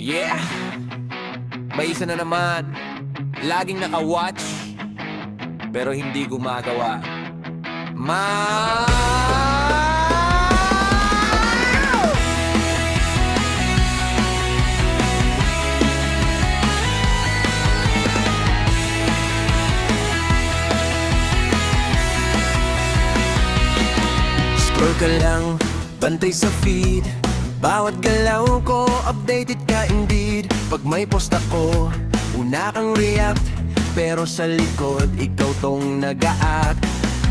Yeah! May isa na naman. Laging naka-watch, pero hindi gumagawa. Scroll ka lang, bantay sa feed. Bawat galaw ko, updated ka indeed. Pag may post ako, una kang react, pero sa likod, ikaw tong nag-a-act.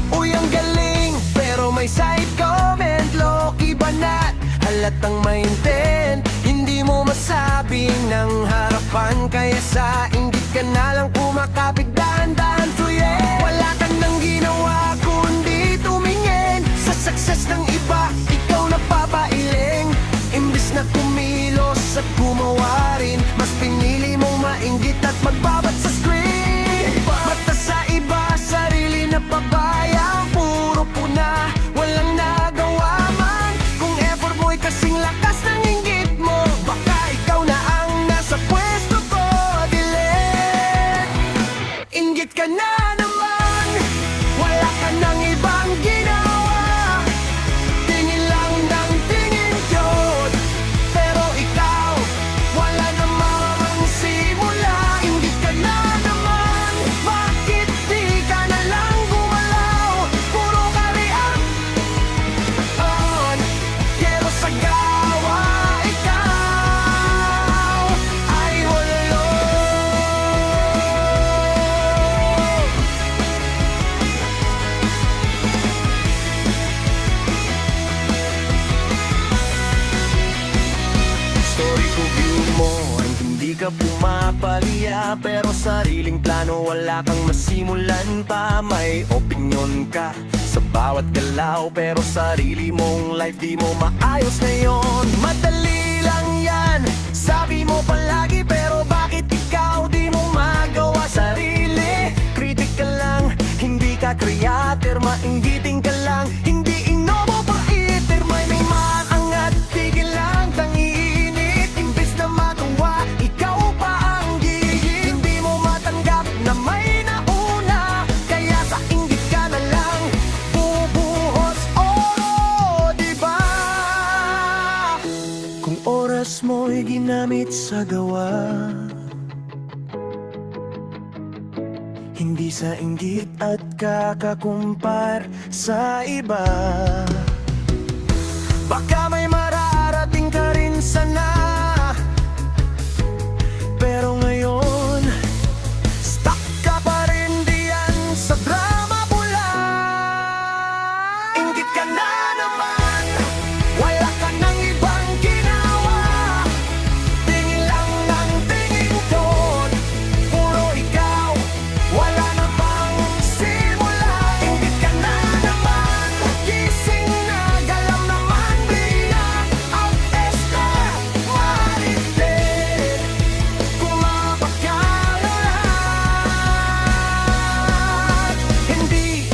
Uy, ang galing, pero may side comment. Low-key banat, halatang may intent. Hindi mo masabing ng harapan, kaya sa inggit ka na lang kumakapit dahan-dahan. So yeah, wala ka nang ginawa kundi tumingin sa success ng iba, ikaw napapailing. Imbis na kumilos at gumawa rin, mas pinili mong mainggit at magbabat sa screen. Mata sa iba, sarili na pabaya, puro puna, walang nagawa man. Kung effort mo'y kasing lakas ng inggit mo, baka ikaw na ang nasa pwesto ko. Delete, inggit ka na naman, wala ka nang ibang ginawa. Tingin lang ng tingin yun, pero ikaw wala namang simula. Inggit ka na naman, bakit di ka na lang gumalaw? Puro ka react on, pero sa gawa ikaw ay walo. Story ko view mo ay hindi ka pumapalya, pero sariling plano wala kang masimulan pa. May opinyon ka sa bawat galaw, pero sarili mong life di mo maayos ngayon. Madali lang yan, sabi mo palagi, pero bakit ikaw di mo magawa? Sarili, kritik ka lang, hindi ka creator. Mainggiting ka lang, hindi inobo pa iter. May maangat, tigil lang, tangiinit. Imbis na matuwa, ikaw pa ang gigit. Hindi mo matanggap na may nauna, kaya sa inggit ka na lang bubuhos. Oh, diba? Kung oras mo'y ginamit sa gawa, hindi sa inggit at kakakumpar sa iba. Baka may mararating ka rin sana, pero ngayon stuck ka pa rin diyan sa drama pula. Inggit ka na naman, wala ka nang ibang ginawa. Tingin lang ng tingin doon, puro ikaw, wala na bang simula. Inggit ka na naman, gising na galam naman, bilang out ester, marites, kumapagkalat. Hindi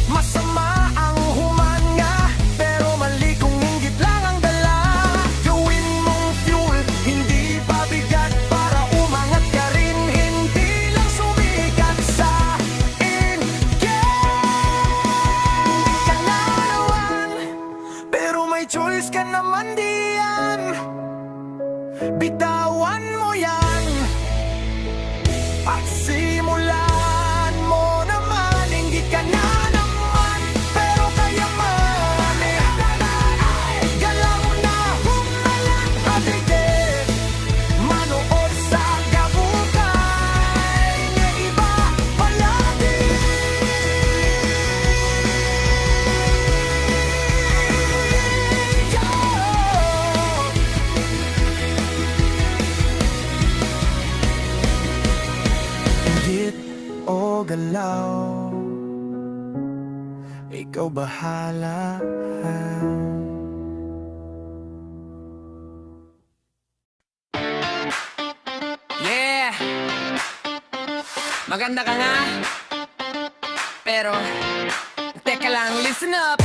masama ang humanga, pero mali kung inggit lang ang dala. Gawin mong fuel, hindi pabigat, para umangat ka rin, hindi lang sumikat sa inggit. Hindi ka na naman, pero may choice ka naman diyan. Bitawan mo yan at simulan mo naman. Inggit ka na naman, pero kaya man galaw na humalang atigit. Manood sa gabukay ng iba palagi. Inggit o galaw, ikaw bahala. Yeah! Maganda ka nga, pero teka lang, listen up.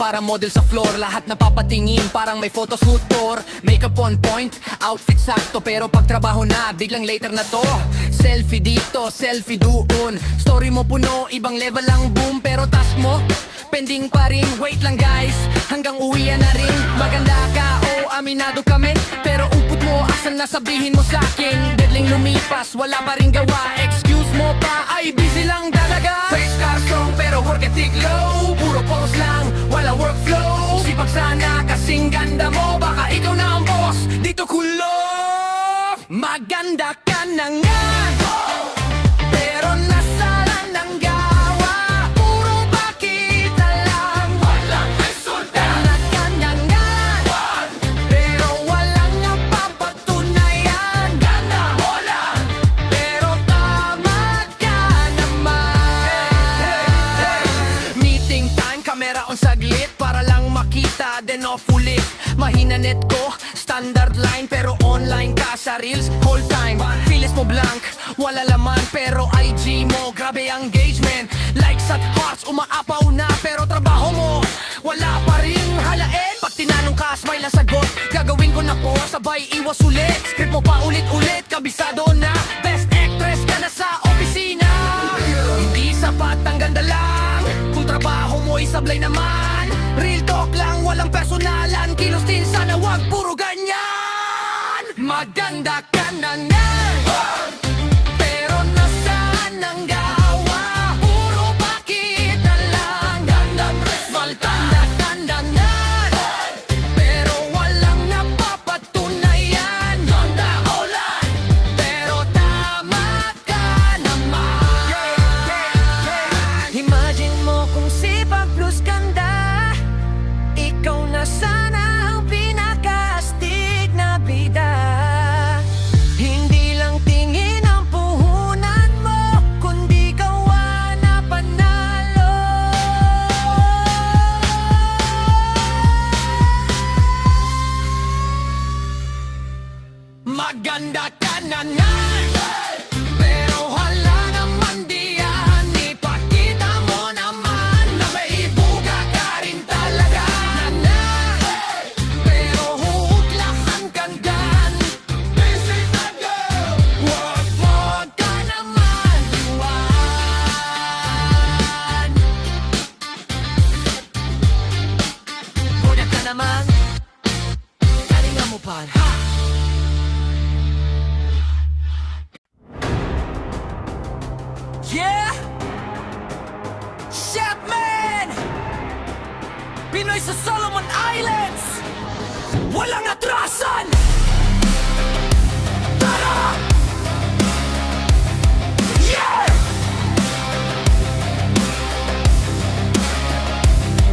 para model sa floor. Lahat napapatingin parang may photoshoot tour. Makeup on point, outfit sakto. Pero pag trabaho na, biglang later na to. Selfie dito, selfie doon. Story mo puno, ibang level lang boom. Pero task mo, pending pa rin. Wait lang guys, hanggang uwian na rin. Maganda ka, oh aminado kami. Pero upot mo, asan na sabihin mo sa'kin? Deadling lumipas, wala pa rin gawa. Excuse mo pa, ay busy lang talaga. Face car strong pero work ethic low. Puro pose lang, wala workflow. Sipag sana kasing ganda mo. Baka ikaw na ang boss, dito kulo. Maganda ka na nga, pero nasalan ng gawa. Puro pakita lang, walang resulta. Nagkanyangan, pero walang napapatunayan. Ganda mo lang, pero tama ka naman. Meeting time, camera on saglit para lang makita, then off ulit. Mahina net ko, standard line, pero online ka sa reels whole time. Feelings mo blank, wala laman, pero IG mo, grabe ang engagement. Likes at hearts, umaapaw na, pero trabaho mo, wala pa rin halain. Pag tinanong ka, smile ang sagot, gagawin ko na po, sabay iwas ulit. Script mo pa ulit-ulit, kabisado na. Best actress ka na sa opisina. Hindi sapat ang ganda lang, kung trabaho mo isablay naman. Real talk lang, walang personalan. Kilos din sana, wag puro ganyan. Maganda ka na nga, pero nasaan ang gawa? Puro pakita lang, gandang resulta. Tanda-tandanan, pero walang napapatunayan. Ganda o lang, pero tama ka naman. Imagine mo kung sipag plus ganda, ikaw na sana ang pinaka-astig na bida. Hindi lang tingin ang puhunan mo, kundi gawa na panalo. Maganda ka na nga, pero wala naman diyan. Ipakita mo naman na may ibuga ka rin talaga. Pero huutlak ang gandaan. Busy na girl, wag mo ka naman iwan. Budak ka naman, galingan mo pa. Ha! Yeah! Chef Man! Pinoy sa Solomon Islands! Walang atrasan! Tara! Yeah!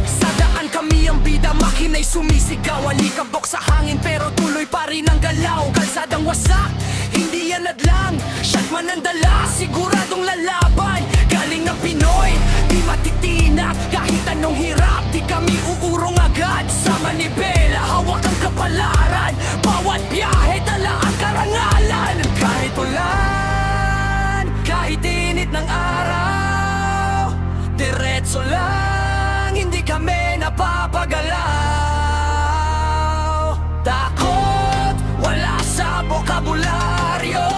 Sa daan kami ang bida, makina'y sumisigaw. Alikabok sa hangin pero tuloy pa rin ang galaw. Kalsadang wasak, hindi yan adlang. Shot man ang dala, siguradong lalaban. Galing ng Pinoy, di matitinak. Kahit anong hirap, di kami uurong agad. Sa manibela, hawak ang kapalaran. Bawat biyahe, dala ang karangalan. Kahit ulan, kahit init ng araw, diretso lang, hindi kami napapagalaw. Takot, wala sa bokabularyo.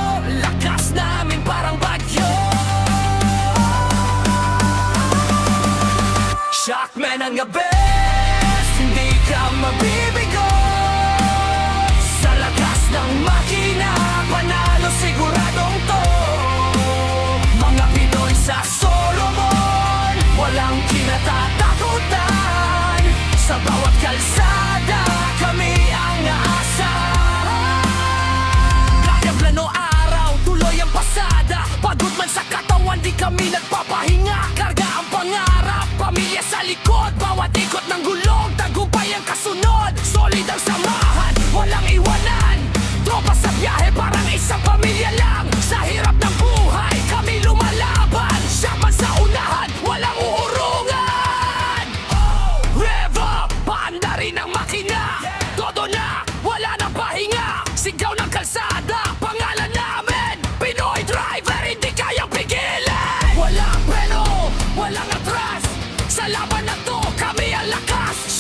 Lakas namin parang bagyo. Shockman ang best, hindi ka mabibigo. Sa lakas ng makina, panalo siguradong to. Mga Pinoy sa Solomon, walang kinatatakutan. Sa bawat kalsada, kami ang naasahan. Kaya plano araw, tuloy ang pasada. Pagod man sa katawan, di kami nagpapahinga. Karga ang pangarap, pamilya sa likod. Bawat ikot ng gulong, tagumpay ang kasunod. Solid ang samahan, walang iwanan. Tropa sa biyahe, parang isang pamilya lang. Sa hirap ng buhay, kami lumalaban. Siya man sa unahan, walang uurungan. Rev up, paanda rin ang makina. Todo na, wala nang pahinga. Sigaw ng kalsada, pangalan namin. Pinoy driver, hindi kayang pigilan. Walang preno, walang atras. Sa laban na to, kami ang lakas.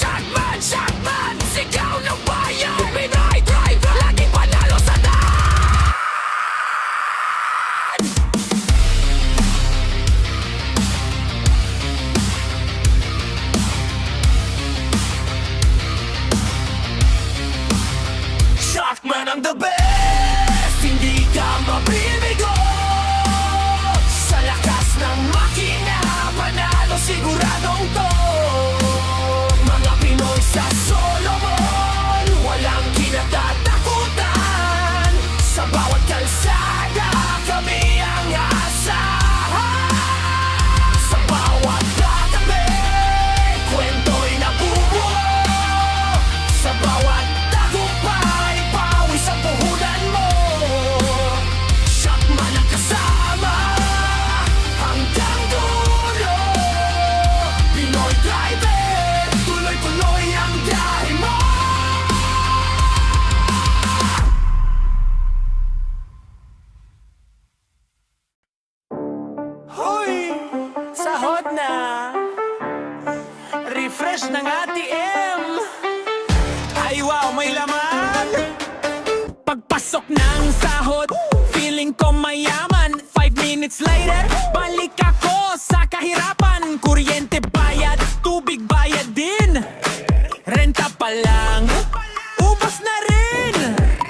na. Refresh ng ATM. Ay wow, may laman. Pagpasok ng sahod, feeling ko mayaman. 5 minutes later, balik ako sa kahirapan. Kuryente bayad, tubig bayad din. Renta pa lang, ubos na rin.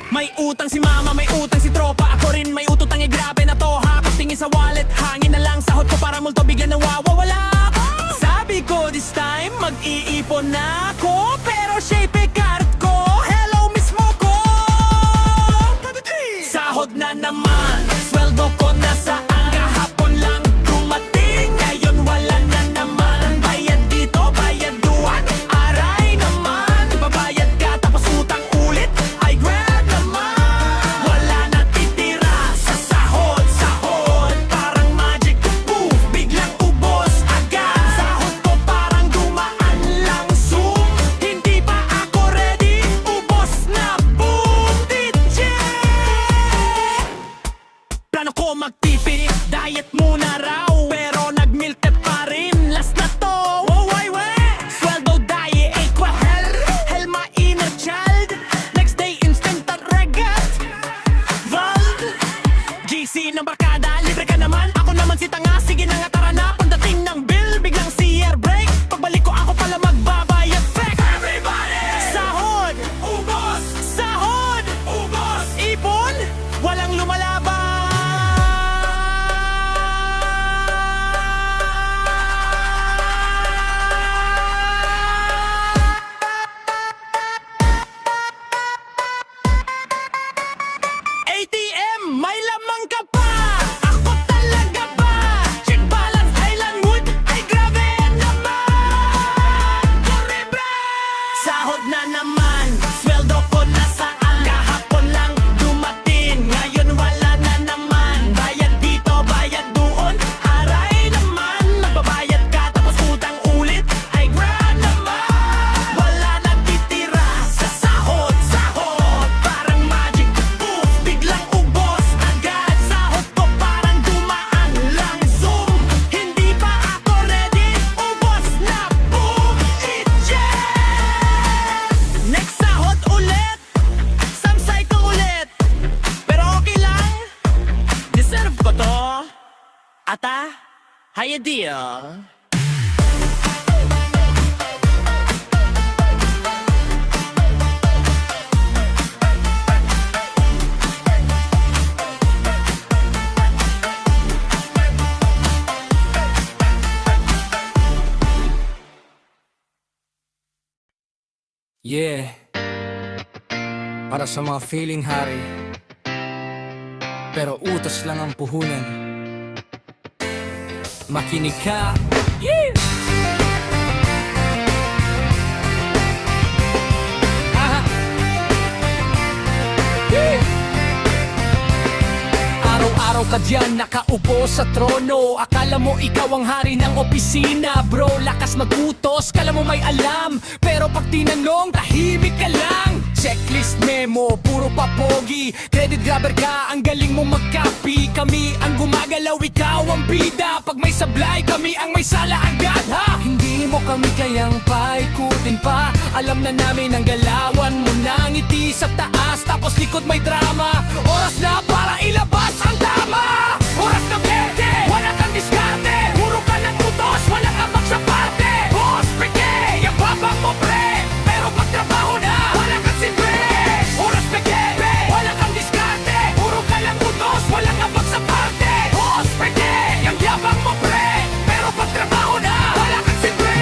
May utang si mama, may utang si tropa. Ako rin may ututang, grabe na to ha. Pagtingin sa wallet, hangin na lang. Sahod ko para multo, bigla nawawala. Sabi ko this time, mag-iipon na ako. Pero shape card ko, hello mismo ko. Sahod na naman, sweldo ko nasaan. Kahapon lang dumating, ngayon wala na naman. Bayad dito, bayad duwan, aray naman. Babayad ka tapos utang ulit, ay grab naman. Wala na titira sa sahod, sahod. Parang magic, poof, biglang ubos agad. Sahod ko parang dumaan lang zoom. Hindi pa ako ready, ubos na boom. DJ! Plano ko magtipid, diet muna raw. Pero nag-milk tea pa rin, last na to. Oh, why, sweldo diet, equal hell. Hell, my inner child. Next day, instant at regat. Vald, GC ng barkada, libre ka naman. Ako naman si tanga, sige na nga tara na. Pagdating ng bill, biglang si air break. Pagbalik ko ako pala magbabayad fake. Everybody! Sahod! Ubos! Sahod! Ubos! Ipon! Walang lumalaban! ATM, may lamang ka pa. Ako talaga ba? Check balance, Island Wood, ay grabe naman. Corribra! Sahod na naman, sweldo ko nasaan. Kahapon lang dumating, ngayon wala na naman. Bayad dito, bayad doon, aray naman. Magbabayad ka tapos utang ulit, ay grab naman. Wala na titira sa sahod, sahod. Parang magic, poof, biglang ubos agad. Sahod ko parang dumaan lang zoom. Hindi pa ako ready, ubos na boom. Next sahod ulit, some cycle ulit. Pero okay lang, deserve ko to. Ata, haya deal. Yeah, para sa mga feeling hari, pero utos lang ang puhunan. Makinig ka. Yeah! Aha! Yeah! Araw-araw ka dyan nakaupo sa trono. Akala mo ikaw ang hari ng opisina. Bro, lakas magutos, kala mo may alam. Pero pag tinanong, tahimik ka lang. Checklist memo, puro papogi. Credit grabber ka, ang galing mo mag-copy. Kami ang gumagalaw, ikaw ang bida. Pag may sablay, kami ang may sala agad, ha? Hindi mo kami kayang paikutin pa. Alam na namin ang galawan mo na. Ngiti sa taas, tapos likod may drama. Oras na para ilabas ang tama. Oras na pwede, wala kang diskarte. Puro ka ng utos, wala kang magsaparte. Boss, peke, yung babang mo pre. Pero pagtrabaho na, wala kang silbi. Oras peke, wala kang diskarte. Puro ka ng utos, wala kang magsaparte. Boss, peke, yung yabang mo pre. Pero pagtrabaho na, wala kang silbi.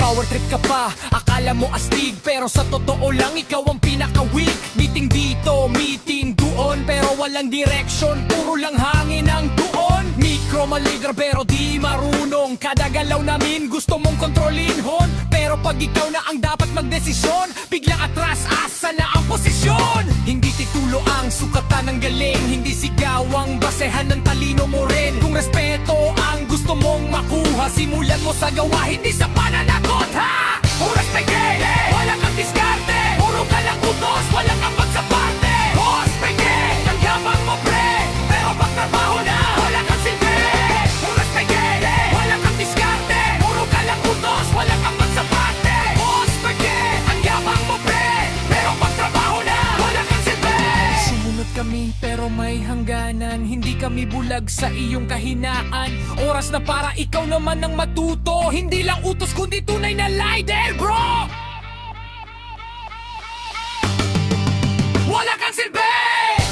Power trip ka pa, akala mo astig. Pero sa totoo lang, ikaw ang pinaka-weak. Meeting dito, meeting doon. Pero walang direction, puro lang hangin ang tuon. Micro maligra pero di marunong. Kada galaw namin gusto mong kontrolin hon. Pero pag ikaw na ang dapat magdesisyon, biglang atras, asa na ang posisyon. Hindi titulo ang sukatan ng galing. Hindi sigaw ang basehan ng talino mo rin. Kung respeto ang gusto mong makuha, simulan mo sa gawa, hindi sa pananakot, ha? Oras na gele, wala kang diskarte. Puro ka lang utos, wala kang magsaparte. Boss, peke, ang yabang mo pre. Pero pagtrabaho na, wala kang silbi. Oras na gele, wala kang diskarte. pahayag sa iyong kahinaan. Oras na para ikaw naman ang matuto, hindi lang utos kundi tunay na leader, bro! Wala kang silbi!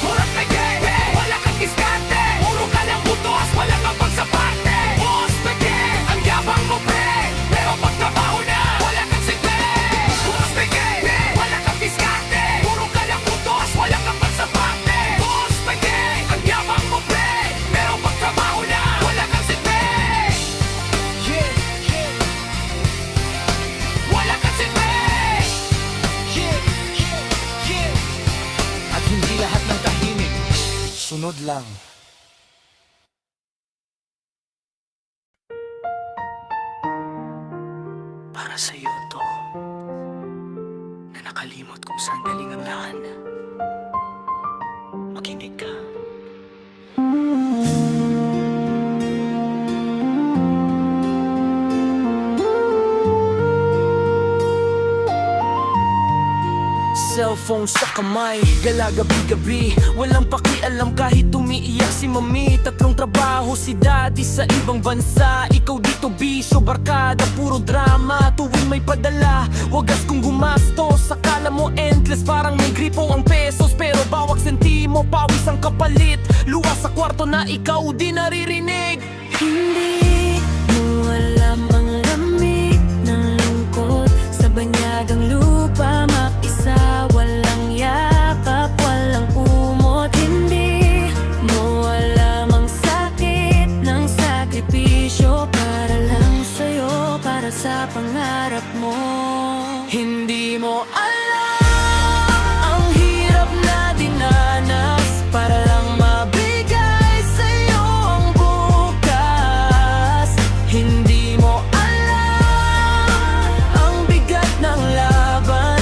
Murang peke! Wala kang diskarte! Puro ka lang utos, wala kang pagsaparte! Boss peke! Ang yabang mo pre! Pero pagtrabaho na, wala kang silbi! Boss peke! Wala kang diskarte! Puro ka lang utos, wala kang pagsaparte! Boss peke! Ang yabang mo pre! Pero pagtrabaho na, wala kang silbi! Yeah, yeah, Wala kang silbi! yeah, yeah, yeah. At hindi lahat ng tahimik, sunod lang. Para sa'yo to, na nakalimot kung saan galing ang lahat. Makinig ka. Cellphone sa kamay, gala gabi-gabi. Walang pakialam kahit umiiyak si mami. Tatlong trabaho si daddy sa ibang bansa. Ikaw dito bisyo, barkada, puro drama. Tuwing may padala, wagas kung gumastos. Akala mo endless, parang may gripo ang pesos. Pero bawat sentimo, pawis ang kapalit. Luwas sa kwarto na ikaw di naririnig. Hindi mo alam ang lamig ng lungkot sa banyagang lupa, mag-isa, walang yakap, walang umot. Hindi mo alam ang sakit ng sakripisyo para lang sa'yo, para sa pangarap mo. Hindi mo alam ang hirap na dinanas para lang mabigay sa'yo ang bukas. Hindi mo alam ang bigat ng laban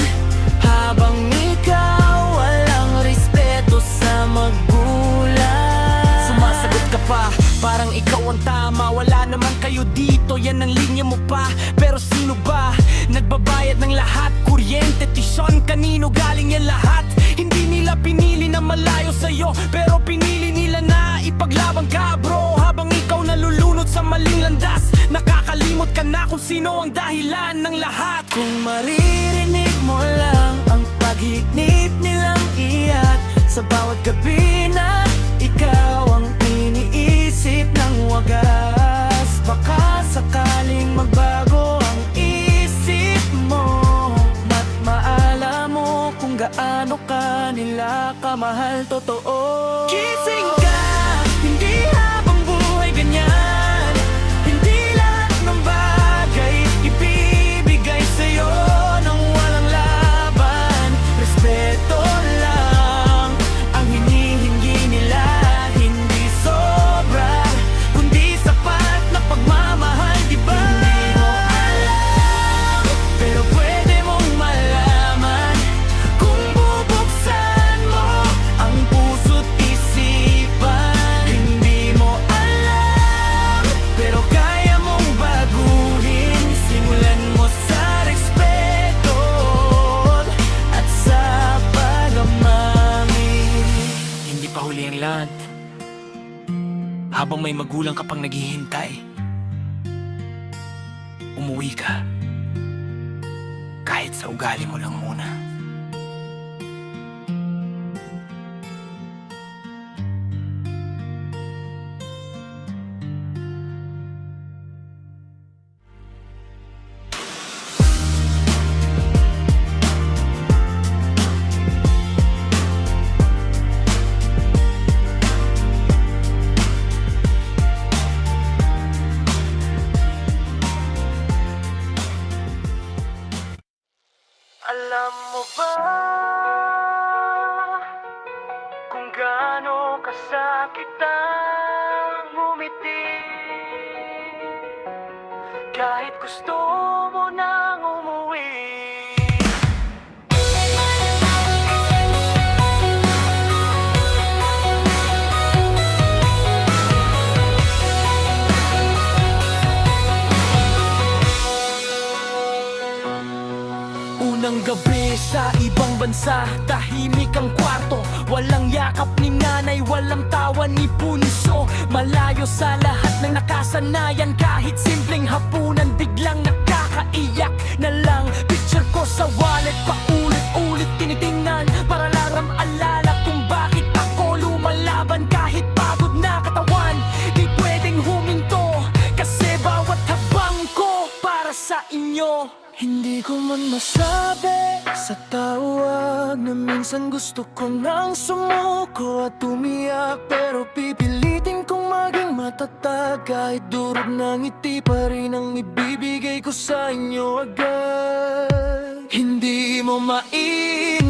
habang ikaw walang respeto sa magulang. Sumasagot ka pa, parang ikaw ang tama. Wala naman kayo dito, yan ang linya mo pa. Pero sino ba nagbabayad ng lahat? Kuryente, tisyon, kanino galing yan lahat? Hindi nila pinili na malayo sa'yo, pero pinili nila na ipaglaban ka, bro. Habang ikaw nalulunod sa maling landas, nakakalimot ka na kung sino ang dahilan ng lahat. Kung maririnig mo lang ang paghiknip nilang iyak sa bawat gabi na ikaw ang iniisip ng wagas, baka sakaling magbago ang isip mo. At maalam mo kung gaano ka nila kamahal totoo. Gising ka, hindi habang buhay ganyan. Hindi lahat ng bagay ibibigay sa'yo ng walang laban. Respeto lang ang hinihingi nila, hindi sobra kundi sapat na pagmamahal, di ba? Hindi mo alam, pero pwede mong malaman kung bubuksan mo ang puso't isipan. Hindi mo alam, pero kaya mong baguhin. Simulan mo sa respeto at sa pag-amami. Hindi pa huli ang lahat. Habang may magulang ka pang naghihintay, umuwi ka. Kahit sa ugali mo lang muna. Alam mo ba kung gaano kasakit ang ngumiti? Kahit gusto mo nang umuwi. Unang gabi sa ibang bansa, tahimik ang kwarto, Walang yakap ni nanay, walang tawa ni punso. Malayo sa lahat ng nakasanayan. Kahit simpleng hapunan, biglang nakakaiyak na lang. Picture ko sa wallet, paulit-ulit tinitingnan, para lang maalala kung bakit ako lumalaban. Kahit pagod na katawan, di pwedeng huminto, kasi bawat habang ko para sa inyo. Hindi ko man masabi sa tawag na minsan gusto ko nang sumuko at umiyak, pero pipilitin kong maging matatag. Kahit durog ng ngiti pa rin ang ibibigay ko sa inyo agad. Hindi mo maintindihan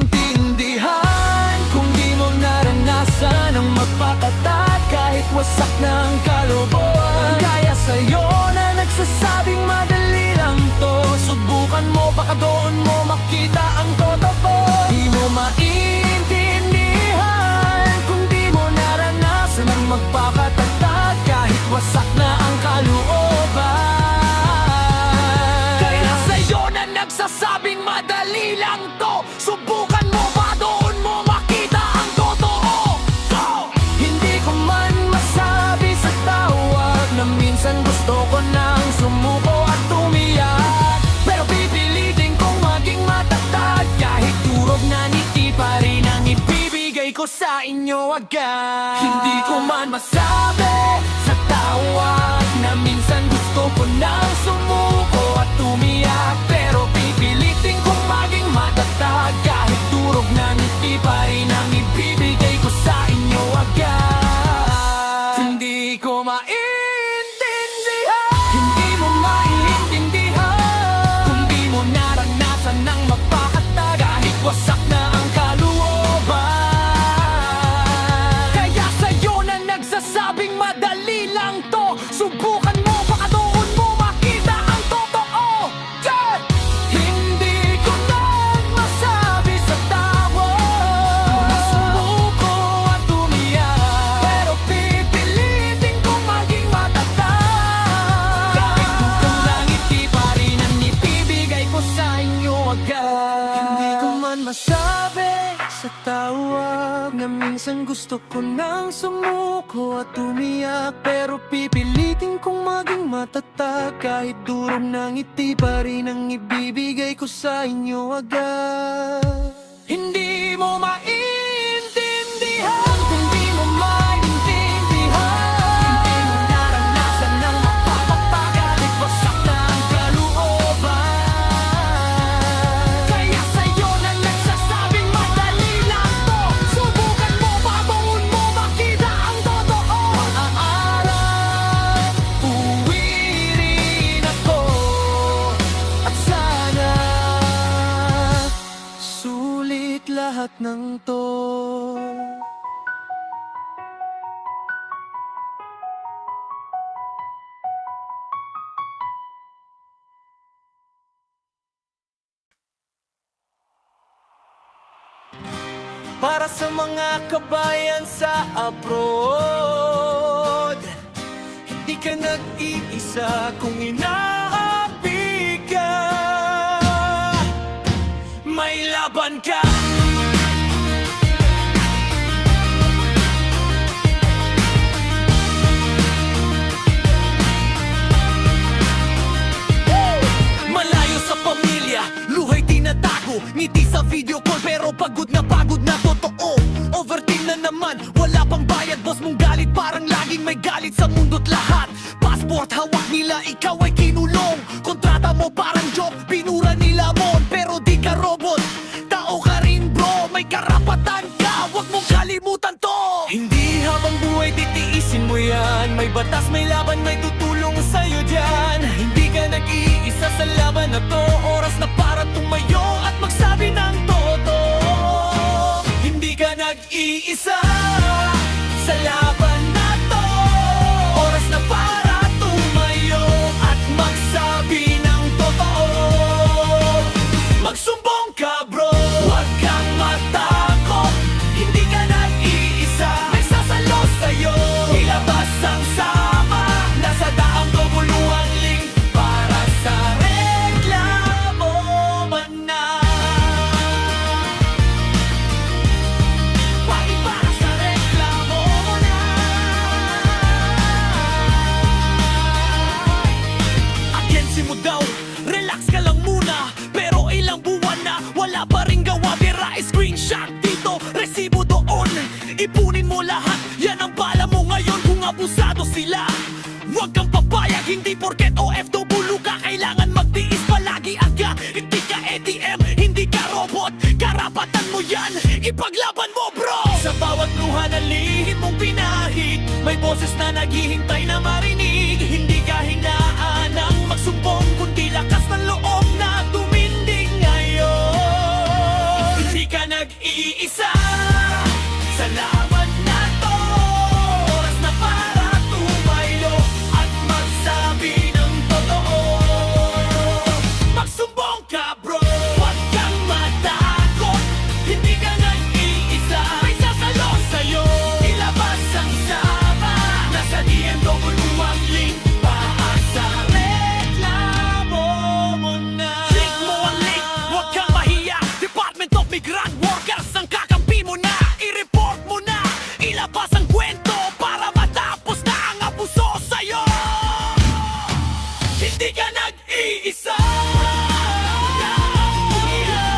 kung di mo naranasan ang magpakatag. Kahit wasak ng kalooban, kaya sa'yo na nagsasabing madali lang to. Subukan mo, baka doon mo makita ang totoo. Di mo maintindihan kung di mo naranasan ang magpakatatag. Kahit wasak na ang kalooban, kaya sa'yo na nagsasabing madali lang to. Subukan mo, baka doon mo makita ang totoo. Hindi ko man masabi sa tawag na minsan gusto ko nang sumuko at umiyak, pero pipilitin kong maging matatag. Kahit durog na ngiti pa rin ang ibibigay ko sa inyo agad. Hindi ko man masabi sa tawag na minsan gusto ko nang sumuko at umiyak, pero pipilitin kong maging matatag. Kahit durog na ngiti pa rin ang ibibigay ko sa inyo agad. Hindi ko maintindihan, hindi mo maintindihan kung di mo naranasan ng magpakatag. Kahit wasak na ang kalooban, kaya sa'yo na nagsasabing madali lang to. Subukan mo, baka doon mo makita ang totoo. Yeah! Hindi ko na masabi sa tawag na sumuko at umiyak, pero pipilitin kong maging matatag. Kahit bukang langit, di pa rin ang ibibigay ko sa inyo agad. Hindi ko man masabi sa tawag na minsan gusto ko nang sumuko at umiyak, pero pipilitin kong maging matatag. Kahit durog ng ngiti pa rin ang ibibigay ko sa inyo agad. Hindi mo maintindihan kung di mo maintindihan, hindi mo naranasan ng magpapatag. Kahit wasak na ang kalooban, kaya sa'yo na nagsasabing madali lang to. Subukan mo, baka doon mo makita ang totoo. Maaarap, uwi rin ako, at sana sulit lahat ng to. Para sa mga kabayan sa abroad, hindi ka nag-iisa kung inaapi ka. May laban ka. Malayo sa pamilya, luhay tinatago, ngiti sa video call, pero pagod na totoo. Overtime na naman, wala pang bayad. Boss mong galit, parang laging may galit sa mundo't lahat. Passport hawak nila, ikaw ay kinulong. Kontrata mo parang joke, pinura nila mo, pero di ka robot. Tao ka rin bro, may karapatan ka, wag mong kalimutan to. Hindi habang buhay titiisin mo yan, may batas, may laban, may tutulong sa'yo dyan. Hindi ka nag-iisa sa laban na to, oras na para tumayo at magsabi ng totoo. Hindi ka nag-iisa sa laban na to, oras na para tumayo at magsabi ng totoo. Magsumbong ka bro, huwag kang matakot, hindi ka nag-iisa. Nagsasalo sa'yo, ilabas ang sama, nasa ayusin mo daw. Relax ka lang muna, pero ilang buwan na wala pa rin gawa. Tira screenshot dito, resibo doon. Ipunin mo lahat, yan ang bala mo ngayon. Kung abusado sila, huwag kang papayag. Hindi porket OFW ka, kailangan magtiis palagi aga. Hindi ka ATM, hindi ka robot. Karapatan mo yan, ipaglaban mo bro. Sa bawat luha na lihim mong pinahid, may boses na naghihintay na marinig. Hindi ka hinaan ng magsumbong, kundi lakas ng loob na tuminding ngayon. Hindi ka nag-iisa sa laban na to. Oras na para tumayo at magsabi ng totoo. Magsumbong ka bro, huwag kang matakot. Hindi ka nag-iisa, may sasalo sa'yo. Ilabas ang sama, nasa DMW ang link. Paasa, reklamo mo na. Click mo ang link, huwag kang mahiya. Department of Migrant Workers ang kakampi mo na. I-report mo na, ilabas ang kwento para matapos na ang abuso sa'yo. Hindi ka nag-iisa.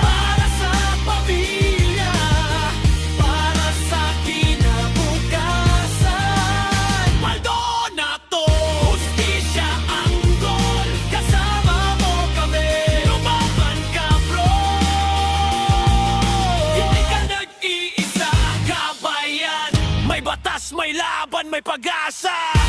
Para sa pamilya, para sa kinabukasan. Maldonado, hustisya ang goal. Kasama mo kami, lumaban ka bro. Hindi ka nag-iisa, kabayan. May batas, may laban, may pag-asa.